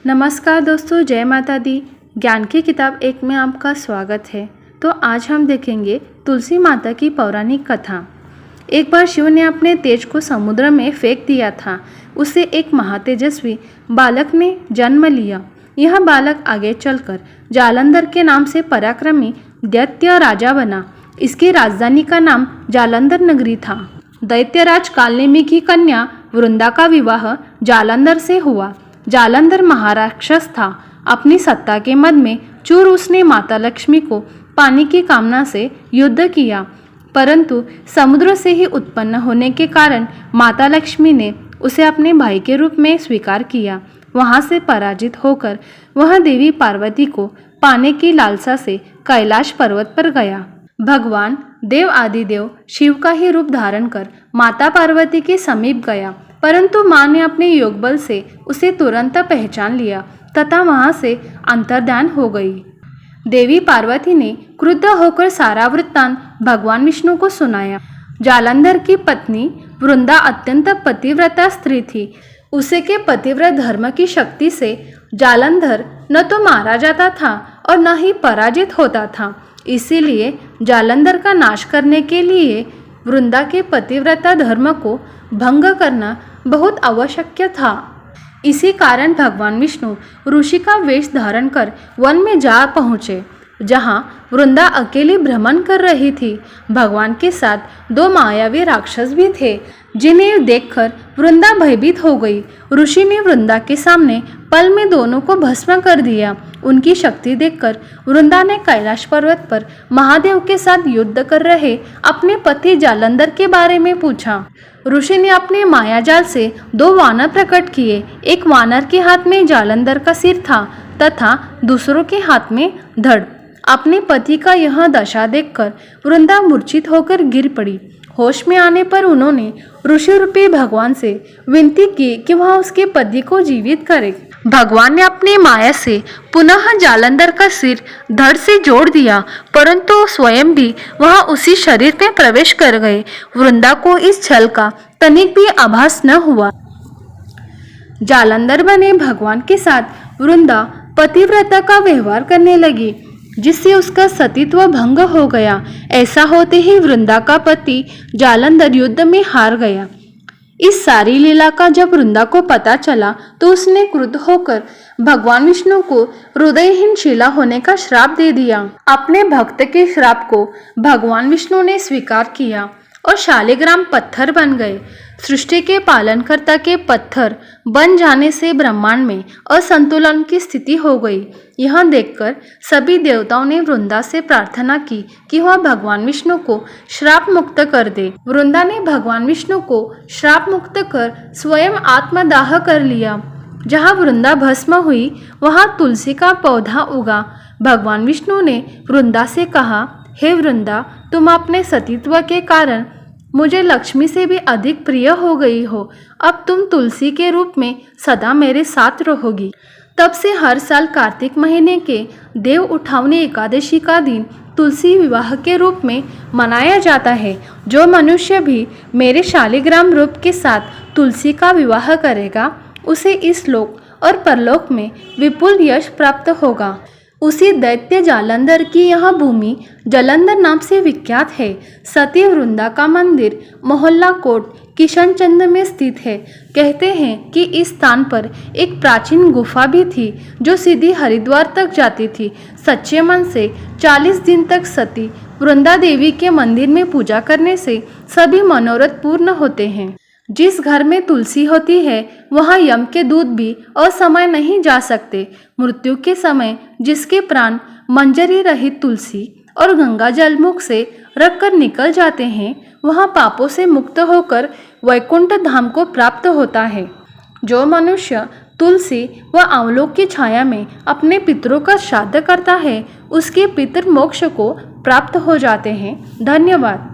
नमस्कार दोस्तों, जय माता दी। ज्ञान की किताब 1 में आपका स्वागत है। तो आज हम देखेंगे तुलसी माता की पौराणिक कथा। एक बार शिव ने अपने तेज को समुद्र में फेंक दिया था। उसे एक महातेजस्वी बालक ने जन्म लिया। यह बालक आगे चलकर जालंधर के नाम से पराक्रमी दैत्य राजा बना। इसकी राजधानी का नाम जालंधर नगरी था। दैत्यराज कालनेमी की कन्या वृंदा का विवाह जालंधर से हुआ। जालंधर महाराक्षस था। अपनी सत्ता के मद में चूर उसने माता लक्ष्मी को पाने की कामना से युद्ध किया, परंतु समुद्र से ही उत्पन्न होने के कारण माता लक्ष्मी ने उसे अपने भाई के रूप में स्वीकार किया। वहां से पराजित होकर वह देवी पार्वती को पाने की लालसा से कैलाश पर्वत पर गया। भगवान देव आदिदेव शिव का ही रूप धारण कर माता पार्वती के समीप गया, परंतु मां ने अपने योग बल से उसे तुरंत पहचान लिया तथा वहां से अंतर्ध्यान हो गई। देवी पार्वती ने क्रुद्ध होकर सारा वृत्तांत भगवान विष्णु को सुनाया। जालंधर की पत्नी वृंदा अत्यंत पतिव्रता स्त्री थी। उसे के पतिव्रत धर्म की शक्ति से जालंधर न तो मारा जाता था और न ही पराजित होता था। इसीलिए जालंधर का नाश करने के लिए वृंदा के पतिव्रता धर्म को भंग करना बहुत आवश्यक था। इसी कारण भगवान विष्णु ऋषि का वेश धारण कर वन में जा पहुँचे, जहाँ वृंदा अकेली भ्रमण कर रही थी। भगवान के साथ 2 मायावी राक्षस भी थे, जिन्हें देखकर वृंदा भयभीत हो गई। ऋषि ने वृंदा के सामने पल में दोनों को भस्म कर दिया। उनकी शक्ति देखकर वृंदा ने कैलाश पर्वत पर महादेव के साथ युद्ध कर रहे अपने पति जालंधर के बारे में पूछा। ऋषि ने अपने मायाजाल से 2 वानर प्रकट किए। एक वानर के हाथ में जालंधर का सिर था तथा दूसरों के हाथ में धड़। अपने पति का यह दशा देखकर वृंदा मूर्छित होकर गिर पड़ी। होश में आने पर उन्होंने ऋषि रूपी भगवान से विनती की कि वह उसके पति को जीवित करे। भगवान ने अपनी माया से पुनः जालंधर का सिर धड़ से जोड़ दिया, परंतु स्वयं भी वह उसी शरीर में प्रवेश कर गए। वृंदा को इस छल का तनिक भी आभास न हुआ। जालंधर बने भगवान के साथ वृंदा पतिव्रता का व्यवहार करने लगी, जिससे उसका सतीत्व भंग हो गया। ऐसा होते ही वृंदा का पति जालंधर युद्ध में हार गया। इस सारी लीला का जब वृंदा को पता चला तो उसने क्रुद्ध होकर भगवान विष्णु को हृदयहीन शिला होने का श्राप दे दिया। अपने भक्त के श्राप को भगवान विष्णु ने स्वीकार किया और शालिग्राम पत्थर बन गए। सृष्टि के पालनकर्ता के पत्थर बन जाने से ब्रह्मांड में असंतुलन की स्थिति हो गई। यह देखकर सभी देवताओं ने वृंदा से प्रार्थना की कि वह भगवान विष्णु को श्राप मुक्त कर दे। वृंदा ने भगवान विष्णु को श्राप मुक्त कर स्वयं आत्मदाह कर लिया। जहाँ वृंदा भस्म हुई वहाँ तुलसी का पौधा उगा। भगवान विष्णु ने वृंदा से कहा, हे वृंदा, तुम अपने सतीत्व के कारण मुझे लक्ष्मी से भी अधिक प्रिय हो गई हो। अब तुम तुलसी के रूप में सदा मेरे साथ रहोगी। तब से हर साल कार्तिक महीने के देव उठावनी एकादशी का दिन तुलसी विवाह के रूप में मनाया जाता है। जो मनुष्य भी मेरे शालिग्राम रूप के साथ तुलसी का विवाह करेगा, उसे इस लोक और परलोक में विपुल यश प्राप्त होगा। उसी दैत्य जालंधर की यह भूमि जालंधर नाम से विख्यात है। सती वृंदा का मंदिर मोहल्ला कोट किशनचंद में स्थित है। कहते हैं कि इस स्थान पर एक प्राचीन गुफा भी थी जो सीधी हरिद्वार तक जाती थी। सच्चे मन से 40 दिन तक सती वृंदा देवी के मंदिर में पूजा करने से सभी मनोरथ पूर्ण होते हैं। जिस घर में तुलसी होती है वहाँ यम के दूत भी असमय नहीं जा सकते। मृत्यु के समय जिसके प्राण मंजरी रहित तुलसी और गंगा जल मुख से रखकर निकल जाते हैं, वहाँ पापों से मुक्त होकर वैकुंठ धाम को प्राप्त होता है। जो मनुष्य तुलसी व आंवलों की छाया में अपने पितरों का श्राद्ध करता है, उसके पितृ मोक्ष को प्राप्त हो जाते हैं। धन्यवाद।